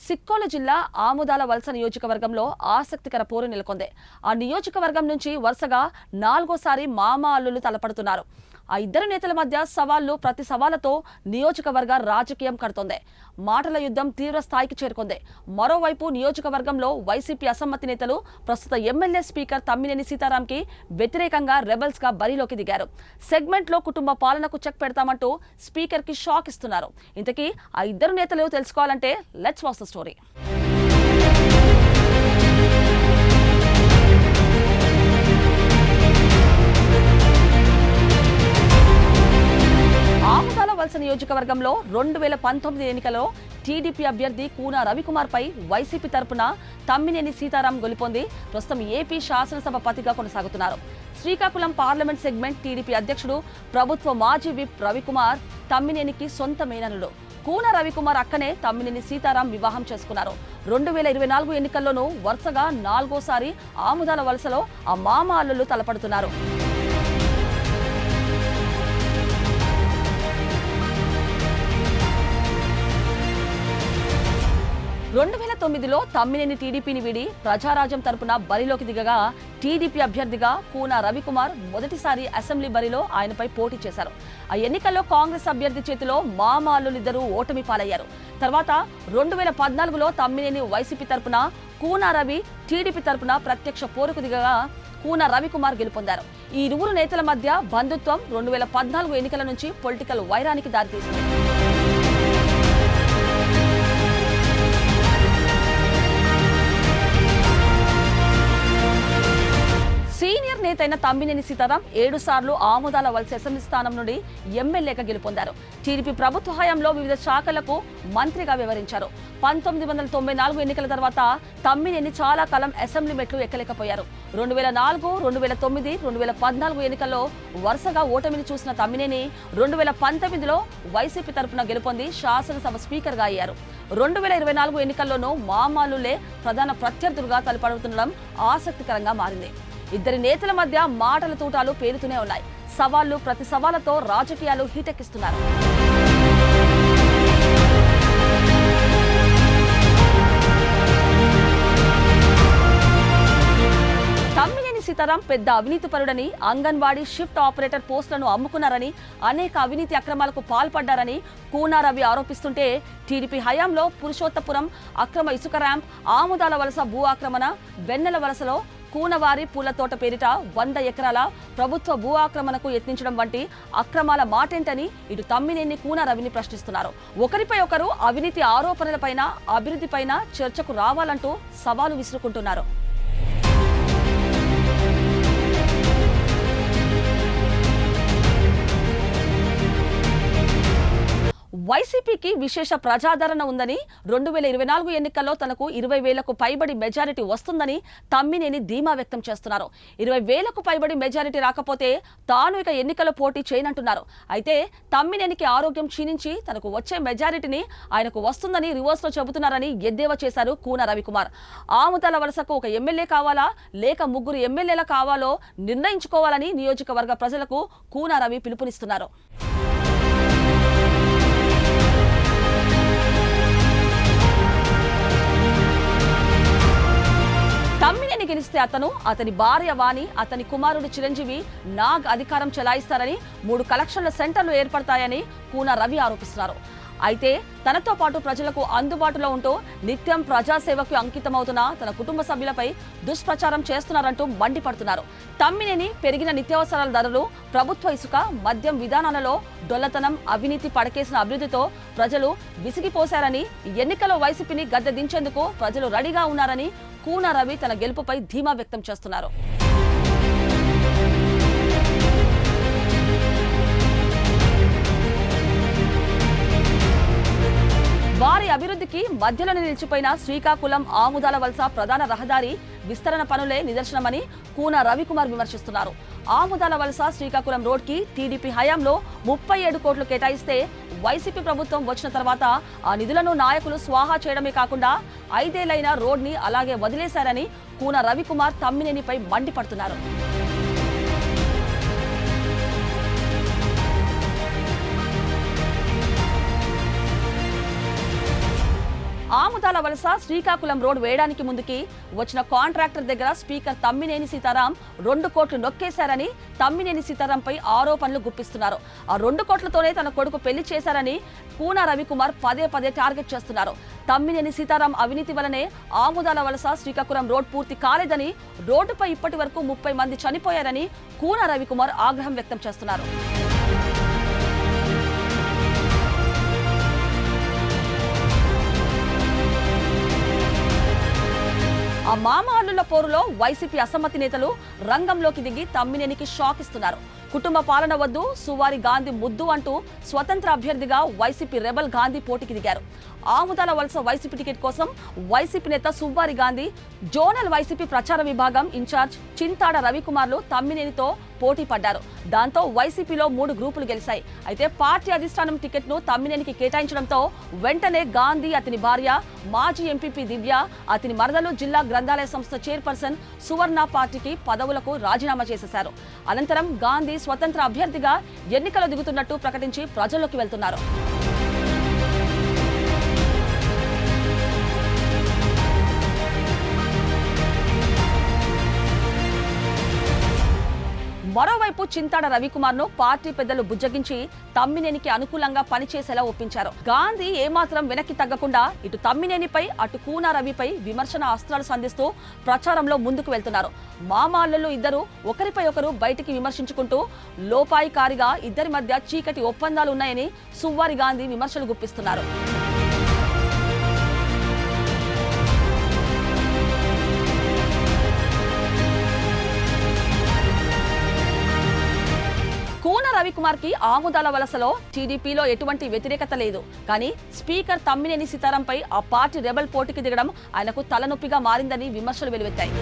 సిక్కోలు జిల్లా ఆముదాల వలస నియోజకవర్గంలో ఆసక్తికర పోరు నెలకొంది. ఆ నియోజకవర్గం నుంచి వరుసగా 4వ సారి మామ అల్లులు తలపడుతున్నారు. ఆ ఇద్దరు నేతల మధ్య సవాళ్లు ప్రతి సవాళ్లతో నియోజకవర్గ రాజకీయం కడుతోంది. మాటల యుద్ధం తీవ్ర స్థాయికి చేరుకుంది. మరోవైపు నియోజకవర్గంలో వైసీపీ అసమ్మతి నేతలు ప్రస్తుత ఎమ్మెల్యే స్పీకర్ తమ్మినేని సీతారాంకి వ్యతిరేకంగా రెబల్స్ గా బరిలోకి దిగారు. సెగ్మెంట్ లో కుటుంబ పాలనకు చెక్ పెడతామంటూ స్పీకర్ కి షాక్ ఇస్తున్నారు. ఇంతకీ ఆ ఇద్దరు నేతలు తెలుసుకోవాలంటే లెట్స్ వాచ్ ద స్టోరీ. ఆముదాల వలస నియోజకవర్గంలో 2019 ఎన్నికల్లో టీడీపీ అభ్యర్థి కూన రవికుమార్ పై వైసీపీ తరపున తమ్మినేని సీతారాం గెలుపొంది ప్రస్తుతం ఏపీ శాసనసభాపతిగా కొనసాగుతున్నారు. శ్రీకాకుళం పార్లమెంట్ సెగ్మెంట్ టీడీపీ అధ్యక్షుడు, ప్రభుత్వ మాజీ విప్ రవికుమార్ తమ్మినేనికి సొంత మేనల్లుడు. కూన రవికుమార్ అక్కనే తమ్మినేని సీతారాం వివాహం చేసుకున్నారు. 2024 ఎన్నికల్లోనూ వరుసగా 4వ సారి ఆముదాల వలసలో ఆ మామ అల్లులు తలపడుతున్నారు. 2009లో తమ్మినేని టీడీపీని వీడి ప్రజారాజ్యం తరపున బరిలోకి దిగగా టీడీపీ అభ్యర్థిగా కూన రవికుమార్ మొదటిసారి అసెంబ్లీ బరిలో ఆయనపై పోటీ చేశారు. ఆ ఎన్నికల్లో కాంగ్రెస్ అభ్యర్థి చేతిలో మామ అల్లులిద్దరూ ఓటమి పాలయ్యారు. తర్వాత 2014లో తమ్మినేని వైసీపీ తరపున, కూన రవి టీడీపీ తరపున ప్రత్యక్ష పోరుకు దిగగా కూన రవికుమార్ గెలుపొందారు. ఈ ఇరువురు నేతల మధ్య బంధుత్వం 2014 ఎన్నికల నుంచి పొలిటికల్ వైరానికి దారితీసింది. సీనియర్ నేత అయిన తమ్మినేని సీతారాం 7 సార్లు ఆముదాల వలస అసెంబ్లీ స్థానం నుండి ఎమ్మెల్యేగా గెలుపొందారు. టీడీపీ ప్రభుత్వ హయాంలో వివిధ శాఖలకు మంత్రిగా వ్యవహరించారు. 1994 ఎన్నికల తర్వాత తమ్మినేని చాలా కాలం అసెంబ్లీ మెట్లు ఎక్కలేకపోయారు. 2004, 2009, 2014 ఎన్నికల్లో వరుసగా ఓటమిని చూసిన తమ్మినేని 2019లో వైసీపీ తరపున గెలుపొంది శాసనసభ స్పీకర్గా అయ్యారు. 2024 ఎన్నికల్లోనూ మామాలులే ప్రధాన ప్రత్యర్థులుగా తలపడుతుండడం ఆసక్తికరంగా మారింది. ఇద్దరి నేతల మధ్య మాటల తూటాలు పేరుతూనే ఉన్నాయి. సవాళ్లు ప్రతి సవాళ్లతో రాజకీయాలు హీటెక్కిస్తున్నారు. తమ్మినేని సీతారాం పెద్ద అవినీతిపరుడని, అంగన్వాడీ షిఫ్ట్ ఆపరేటర్ పోస్టులను అమ్ముకున్నారని, అనేక అవినీతి అక్రమాలకు పాల్పడ్డారని కూన రవి ఆరోపిస్తుంటే, టీడీపీ హయాంలో పురుషోత్తపురం అక్రమ ఇసుక ర్యాంప్, ఆముదాల వలస భూ ఆక్రమణ, వెన్నెల వలసలో కూనవారి పూల తోట పేరిట 100 ఎకరాల ప్రభుత్వ భూ ఆక్రమణకు యత్నించడం వంటి అక్రమాల మాటేంటని ఇటు తమ్మినేని కూన రవిని ప్రశ్నిస్తున్నారు. ఒకరిపై ఒకరు అవినీతి ఆరోపణలపైన, అభివృద్ధిపైన చర్చకు రావాలంటూ సవాలు విసురుకుంటున్నారు. వైసీపీకి విశేష ప్రజాదరణ ఉందని, 2024 ఎన్నికల్లో తనకు 20,000కు పైబడి మెజారిటీ వస్తుందని తమ్మినేని ధీమా వ్యక్తం చేస్తున్నారు. 20,000కు పైబడి మెజారిటీ రాకపోతే తాను ఇక ఎన్నికల్లో పోటీ చేయనంటున్నారు. అయితే తమ్మినేనికి ఆరోగ్యం క్షీణించి తనకు వచ్చే మెజారిటీని ఆయనకు వస్తుందని రివర్స్ లో చెబుతున్నారని ఎద్దేవా చేశారు కూన రవికుమార్. ఆముదాల వలసకు ఒక ఎమ్మెల్యే కావాలా, లేక 3 ఎమ్మెల్యేల కావాలో నిర్ణయించుకోవాలని నియోజకవర్గ ప్రజలకు కూన రవి పిలుపునిస్తున్నారు. తమ్మినేని గెలిస్తే అతని భార్య వాణి, అతని కుమారుడు చిరంజీవి నాగ్ అధికారం చెలాయిస్తారని, 3 కలెక్షన్ల సెంటర్లు ఏర్పడతాయని కూన రవి ఆరోపిస్తున్నారు. అయితే తనతో పాటు ప్రజలకు అందుబాటులో ఉంటూ నిత్యం ప్రజాసేవకు అంకితమవుతున్న తన కుటుంబ సభ్యులపై దుష్ప్రచారం చేస్తున్నారంటూ మండిపడుతున్నారు. తమ్మినేని పెరిగిన నిత్యావసరాల ధరలు, ప్రభుత్వ ఇసుక, మద్యం విధానాలలో డొల్లతనం, అవినీతి పడకేసిన అభివృద్ధితో ప్రజలు విసిగిపోశారని, ఎన్నికల్లో వైసీపీని గద్దె దించేందుకు ప్రజలు రెడీగా ఉన్నారని కూన రవి తన గెలుపుపై ధీమా వ్యక్తం చేస్తున్నారు. వారి అభివృద్ధికి మధ్యలోనే నిలిచిపోయిన శ్రీకాకుళం ఆముదాల వలస ప్రధాన రహదారి విస్తరణ పనులే నిదర్శనమని కూన రవికుమార్ విమర్శిస్తున్నారు. ఆముదాల వలస శ్రీకాకుళం రోడ్ కి టీడీపీ హయాంలో 37 కోట్లు కేటాయిస్తే, వైసీపీ ప్రభుత్వం వచ్చిన తర్వాత ఆ నిధులను నాయకులు స్వాహా చేయడమే కాకుండా 5 ఏళ్లైన రోడ్ ని అలాగే వదిలేశారని కూన రవికుమార్ తమ్మినేనిపై మండిపడుతున్నారు. ఆముదాల వలస శ్రీకాకుళం రోడ్ వేయడానికి ముందుకి వచ్చిన కాంట్రాక్టర్ దగ్గర స్పీకర్ తమ్మినేని సీతారాం 2 కోట్లు నొక్కేశారని తమ్మినేని సీతారాంపై ఆరోపణలు గుప్పిస్తున్నారు. ఆ 2 కోట్లతోనే తన కొడుకు పెళ్లి చేశారని కూన రవికుమార్ పదే టార్గెట్ చేస్తున్నారు. తమ్మినేని సీతారాం అవినీతి వలనే ఆముదాల వలస శ్రీకాకుళం రోడ్ పూర్తి కాలేదని, రోడ్డుపై ఇప్పటి వరకు 30 మంది చనిపోయారని కూన రవికుమార్ ఆగ్రహం వ్యక్తం చేస్తున్నారు. ఆ మామ అల్లుల పోరులో వైసీపీ అసమ్మతి నేతలు రంగంలోకి దిగి తమ్మినేనికి షాక్ ఇస్తున్నారు. కుటుంబ పాలన వద్దు, సువారి గాంధీ ముద్దు అంటూ స్వతంత్ర అభ్యర్థిగా వైసీపీ రెబల్ గాంధీ పోటీకి దిగారు. ఆముదాల వలస వైసీపీ టికెట్ కోసం వైసీపీ నేత సువ్వారి గాంధీ, జోనల్ వైసీపీ ప్రచార విభాగం ఇన్ఛార్జ్ చింతాడ రవికుమార్లు తమ్మినేనితో పోటీ పడ్డారు. దాంతో వైసీపీలో 3 గ్రూపులు గెలిచాయి. అయితే పార్టీ అధిష్టానం టికెట్ను తమ్మినేనికి కేటాయించడంతో వెంటనే గాంధీ, అతని భార్య మాజీ ఎంపీపీ దివ్య, అతని మరదలు జిల్లా గ్రంథాలయ సంస్థ చైర్పర్సన్ సువర్ణ పార్టీకి పదవులకు రాజీనామా చేసేశారు. అనంతరం గాంధీ స్వతంత్ర అభ్యర్థిగా ఎన్నికలు దిగుతున్నట్టు ప్రకటించి ప్రజల్లోకి వెళ్తున్నారు. మరోవైపు చింతాడ రవికుమార్ను పార్టీ పెద్దలు బుజ్జగించి తమ్మినేనికి అనుకూలంగా పనిచేసేలా ఒప్పించారు. గాంధీ ఏమాత్రం వెనక్కి తగ్గకుండా ఇటు తమ్మినేనిపై అటు కూన రవిపై విమర్శన అస్త్రాలు సంధిస్తూ ప్రచారంలో ముందుకు వెళ్తున్నారు. మామాళ్ళు ఇద్దరు ఒకరిపై ఒకరు బయటికి విమర్శించుకుంటూ లోపాయికారిగా ఇద్దరి మధ్య చీకటి ఒప్పందాలు ఉన్నాయని సువ్వారి గాంధీ విమర్శలు గుప్పిస్తున్నారు. కూన రవికుమార్ కి ఆముదాల వలసలో టీడీపీలో ఎటువంటి వ్యతిరేకత లేదు. కానీ స్పీకర్ తమ్మినేని సీతారాంపై ఆ పార్టీ రెబల్ పోటీకి దిగడం ఆయనకు తలనొప్పిగా మారిందని విమర్శలు వెలువెత్తాయి.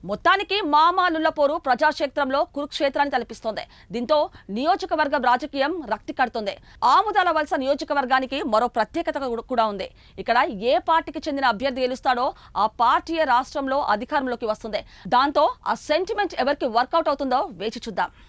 మొత్తానికి మామాలుల పోరు ప్రజాక్షేత్రంలో కురుక్షేత్రాన్ని తలపిస్తోంది. దీంతో నియోజకవర్గ రాజకీయం రక్తి కడుతోంది. ఆముదాల వలస నియోజకవర్గానికి మరో ప్రత్యేకత కూడా ఉంది. ఇక్కడ ఏ పార్టీకి చెందిన అభ్యర్థి గెలుస్తాడో ఆ పార్టీయే రాష్ట్రంలో అధికారంలోకి వస్తుంది. దాంతో ఆ సెంటిమెంట్ ఎవరికి వర్కౌట్ అవుతుందో వేచి చూద్దాం.